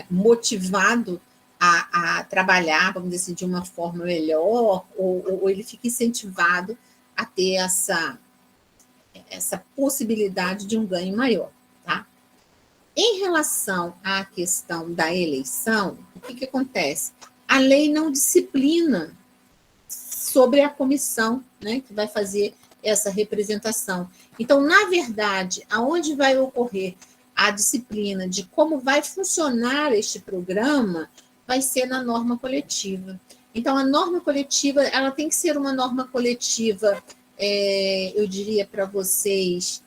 motivado a trabalhar, vamos dizer assim, de uma forma melhor, ou ele fica incentivado a ter essa possibilidade de um ganho maior, tá? Em relação à questão da eleição, o que acontece? A lei não disciplina sobre a comissão, né, que vai fazer essa representação. Então, na verdade, aonde vai ocorrer a disciplina de como vai funcionar este programa vai ser na norma coletiva. Então, a norma coletiva, ela tem que ser uma norma coletiva, eu diria para vocês,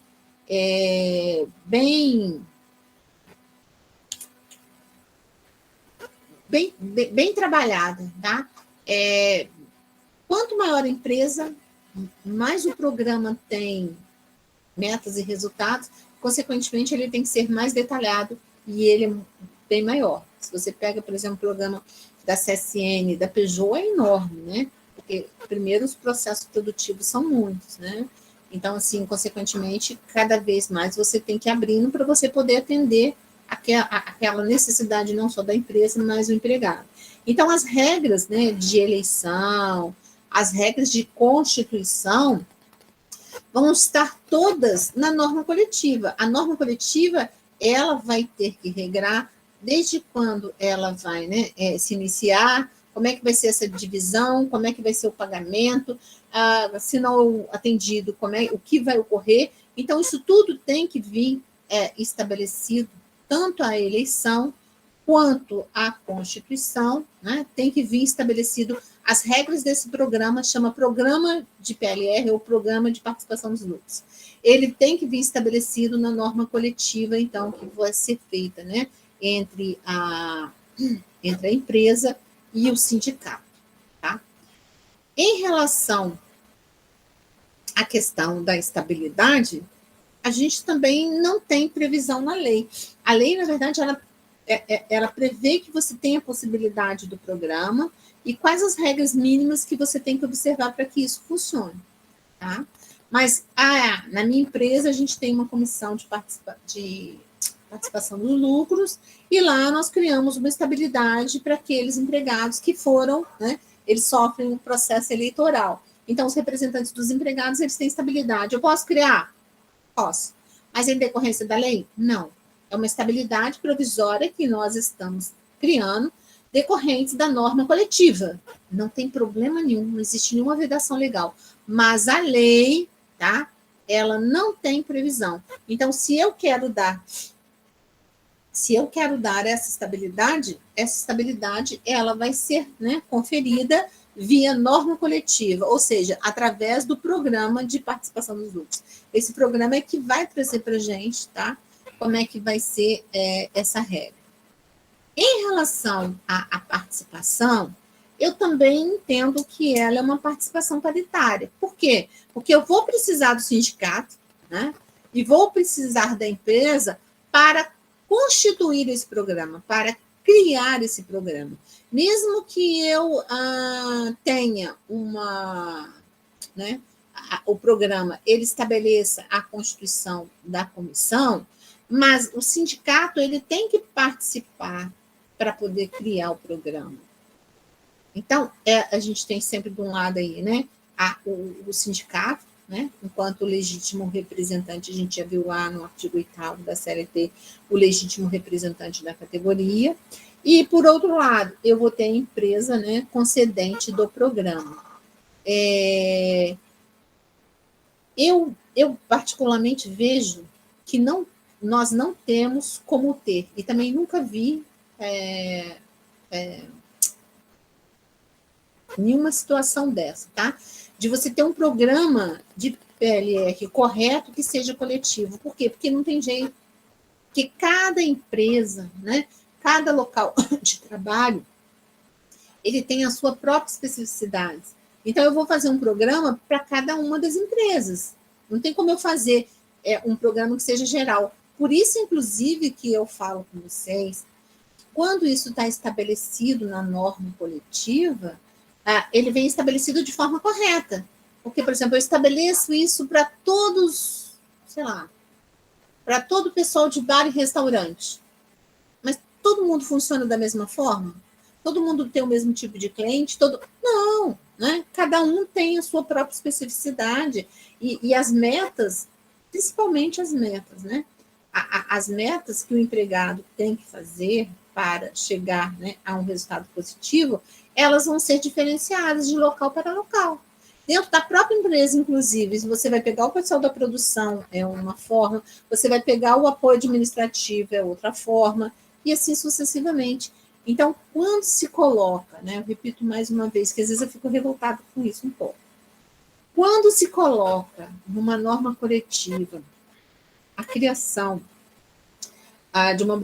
bem trabalhada, tá? Quanto maior a empresa, mais o programa tem metas e resultados, consequentemente, ele tem que ser mais detalhado e ele é bem maior. Se você pega, por exemplo, o programa da CSN, da Peugeot, é enorme, né? Porque, primeiro, os processos produtivos são muitos, né? Então, assim, consequentemente, cada vez mais você tem que ir abrindo para você poder atender aquela necessidade não só da empresa, mas do empregado. Então, as regras, né, de eleição, as regras de constituição vão estar todas na norma coletiva. A norma coletiva, ela vai ter que regrar desde quando ela vai, né, se iniciar, como é que vai ser essa divisão, como é que vai ser o pagamento, se não atendido, o que vai ocorrer. Então, isso tudo tem que vir estabelecido, tanto a eleição quanto a Constituição, né, tem que vir estabelecido as regras desse programa, chama Programa de PLR ou Programa de Participação dos Lucros. Ele tem que vir estabelecido na norma coletiva, então, que vai ser feita, né, entre a empresa e o sindicato, tá? Em relação à questão da estabilidade, a gente também não tem previsão na lei. A lei, na verdade, ela prevê que você tenha a possibilidade do programa e quais as regras mínimas que você tem que observar para que isso funcione, tá? Mas, na minha empresa, a gente tem uma comissão de participação dos lucros e lá nós criamos uma estabilidade para aqueles empregados que foram, né, eles sofrem um processo eleitoral. Então, os representantes dos empregados, eles têm estabilidade. Eu posso criar? Posso. Mas em decorrência da lei? Não. É uma estabilidade provisória que nós estamos criando, decorrentes da norma coletiva. Não tem problema nenhum, não existe nenhuma vedação legal. Mas a lei, tá? Ela não tem previsão. Então, se eu quero dar essa estabilidade ela vai ser, né, conferida via norma coletiva, ou seja, através do programa de participação dos lucros. Esse programa é que vai trazer para a gente, tá? Como é que vai ser essa regra. Em relação à participação, eu também entendo que ela é uma participação paritária. Por quê? Porque eu vou precisar do sindicato, né? E vou precisar da empresa para constituir esse programa, para criar esse programa. Mesmo que eu tenha o programa, ele estabeleça a constituição da comissão, mas o sindicato ele tem que participar para poder criar o programa. Então, a gente tem sempre de um lado aí, né, o sindicato, né, enquanto legítimo representante, a gente já viu lá no artigo 8º da CLT, o legítimo representante da categoria, e, por outro lado, eu vou ter a empresa, né, concedente do programa. Eu particularmente vejo que nós não temos como ter, e também nunca vi nenhuma situação dessa, tá? De você ter um programa de PLR correto que seja coletivo. Por quê? Porque não tem jeito. Porque cada empresa, né, cada local de trabalho, ele tem a sua própria especificidade. Então, eu vou fazer um programa para cada uma das empresas. Não tem como eu fazer um programa que seja geral. Por isso, inclusive, que eu falo com vocês, quando isso está estabelecido na norma coletiva, ele vem estabelecido de forma correta. Porque, por exemplo, eu estabeleço isso para todos, sei lá, para todo o pessoal de bar e restaurante. Mas todo mundo funciona da mesma forma? Todo mundo tem o mesmo tipo de cliente? Não, né? Cada um tem a sua própria especificidade. E as metas, principalmente as metas, né? As metas que o empregado tem que fazer para chegar, né, a um resultado positivo, elas vão ser diferenciadas de local para local. Dentro da própria empresa, inclusive, se você vai pegar o pessoal da produção, é uma forma, você vai pegar o apoio administrativo, é outra forma, e assim sucessivamente. Então, quando se coloca, né, eu repito mais uma vez, que às vezes eu fico revoltada com isso um pouco, quando se coloca numa norma coletiva a criação de uma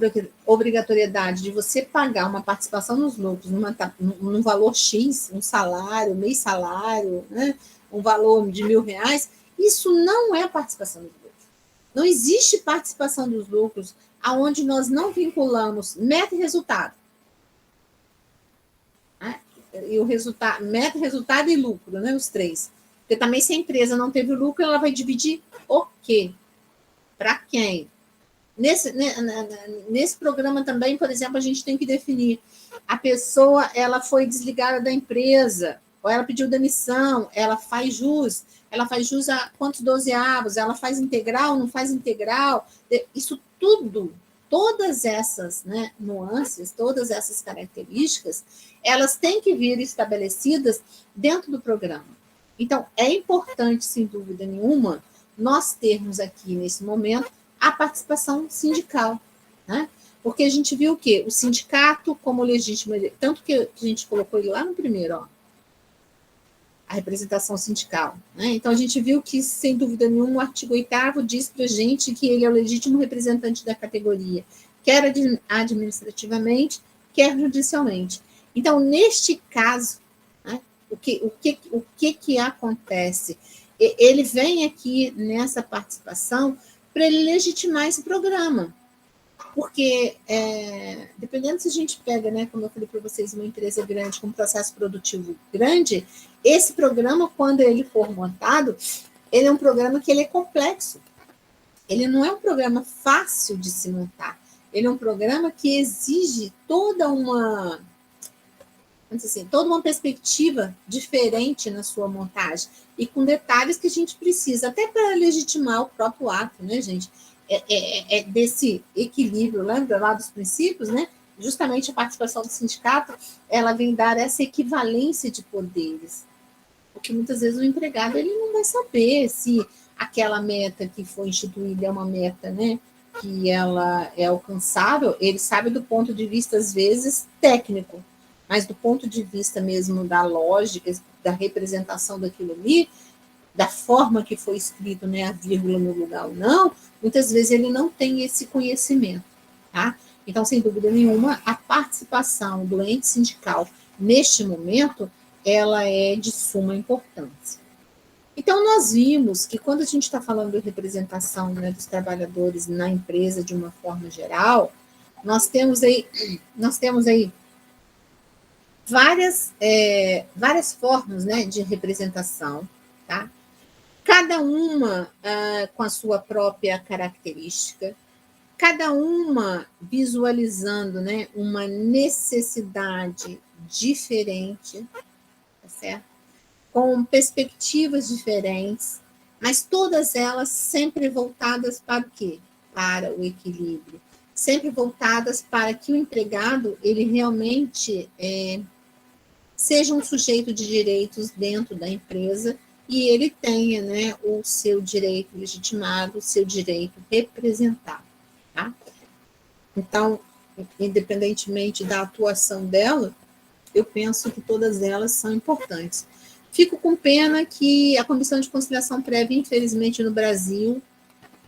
obrigatoriedade de você pagar uma participação nos lucros num valor X, um salário, meio salário, né, um valor de R$1.000, isso não é participação dos lucros. Não existe participação dos lucros onde nós não vinculamos meta e resultado. e o resultado, meta, resultado e lucro, né? Os três. Porque também se a empresa não teve lucro, ela vai dividir o quê? Para quem? Nesse programa também, por exemplo, a gente tem que definir a pessoa, ela foi desligada da empresa, ou ela pediu demissão, ela faz jus a quantos dozeavos, ela faz integral, não faz integral, isso tudo, todas essas, né, nuances, todas essas características, elas têm que vir estabelecidas dentro do programa. Então, é importante, sem dúvida nenhuma, nós termos aqui, nesse momento, a participação sindical, né? Porque a gente viu o quê? O sindicato como legítimo, tanto que a gente colocou ele lá no primeiro, ó, a representação sindical, né? Então a gente viu que, sem dúvida nenhuma, o artigo 8º diz para a gente que ele é o legítimo representante da categoria, quer administrativamente, quer judicialmente. Então, neste caso, né, o que acontece? Ele vem aqui nessa participação para ele legitimar esse programa. Porque, dependendo se a gente pega, né, como eu falei para vocês, uma empresa grande com um processo produtivo grande, esse programa, quando ele for montado, ele é um programa que ele é complexo. Ele não é um programa fácil de se montar. Ele é um programa que exige toda uma perspectiva diferente na sua montagem e com detalhes que a gente precisa, até para legitimar o próprio ato, né, gente? Desse equilíbrio, lembra lá dos princípios, né? Justamente a participação do sindicato, ela vem dar essa equivalência de poderes, porque muitas vezes o empregado ele não vai saber se aquela meta que foi instituída é uma meta, né, que ela é alcançável. Ele sabe do ponto de vista, às vezes, técnico, mas do ponto de vista mesmo da lógica, da representação daquilo ali, da forma que foi escrito, né, a vírgula no lugar ou não, muitas vezes ele não tem esse conhecimento, tá? Então, sem dúvida nenhuma, a participação do ente sindical neste momento, ela é de suma importância. Então, nós vimos que quando a gente está falando de representação, né, dos trabalhadores na empresa de uma forma geral, nós temos aí várias formas, né, de representação, tá? Cada uma com a sua própria característica, cada uma visualizando, né, uma necessidade diferente, tá certo? Com perspectivas diferentes, mas todas elas sempre voltadas para o quê? Para o equilíbrio, sempre voltadas para que o empregado ele realmente seja um sujeito de direitos dentro da empresa e ele tenha, né, o seu direito legitimado, o seu direito representado, tá? Então, independentemente da atuação dela, eu penso que todas elas são importantes. Fico com pena que a Comissão de Conciliação Prévia, infelizmente, no Brasil,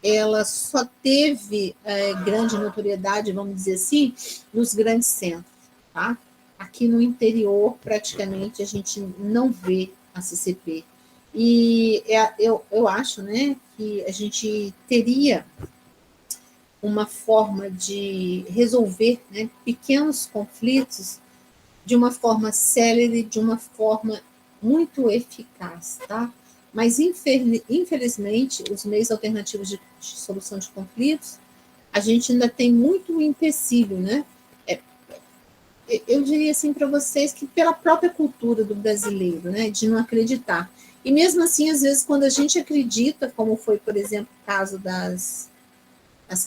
ela só teve grande notoriedade, vamos dizer assim, nos grandes centros, tá? Aqui no interior, praticamente, a gente não vê a CCP. E eu acho, né, que a gente teria uma forma de resolver, né, pequenos conflitos de uma forma célere, de uma forma muito eficaz, tá? Mas, infelizmente, os meios alternativos de solução de conflitos, a gente ainda tem muito empecilho, né? Eu diria assim para vocês que pela própria cultura do brasileiro, né, de não acreditar. E mesmo assim, às vezes, quando a gente acredita, como foi, por exemplo, o caso das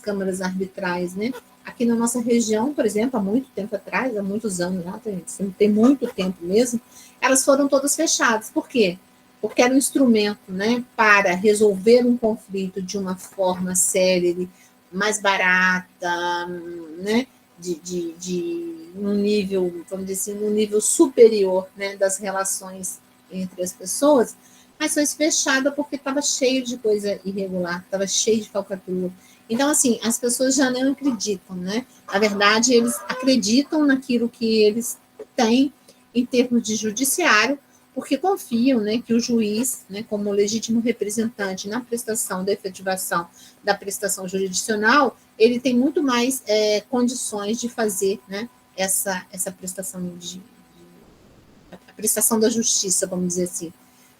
câmaras arbitrais, né? Aqui na nossa região, por exemplo, há muito tempo atrás, há muitos anos já, tem muito tempo mesmo, elas foram todas fechadas. Por quê? Porque era um instrumento, né, para resolver um conflito de uma forma célere, mais barata, né, um nível, vamos dizer assim, um nível superior, né, das relações entre as pessoas, mas foi fechada porque estava cheio de coisa irregular, estava cheio de falcatrua. Então, assim, as pessoas já não acreditam, né? Na verdade, eles acreditam naquilo que eles têm em termos de judiciário, porque confiam, né, que o juiz, né, como legítimo representante na prestação da efetivação da prestação jurisdicional, ele tem muito mais prestação da justiça, vamos dizer assim.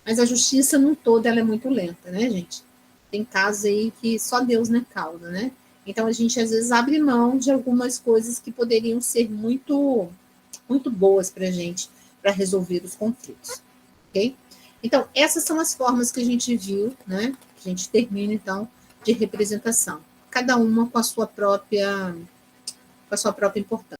Mas a justiça, num todo, ela é muito lenta, né, gente? Tem casos aí que só Deus, né, causa, né? Então, a gente, às vezes, abre mão de algumas coisas que poderiam ser muito, muito boas para a gente, para resolver os conflitos, ok? Então, essas são as formas que a gente viu, né? A gente termina, então, de representação. Cada uma com a sua própria importância.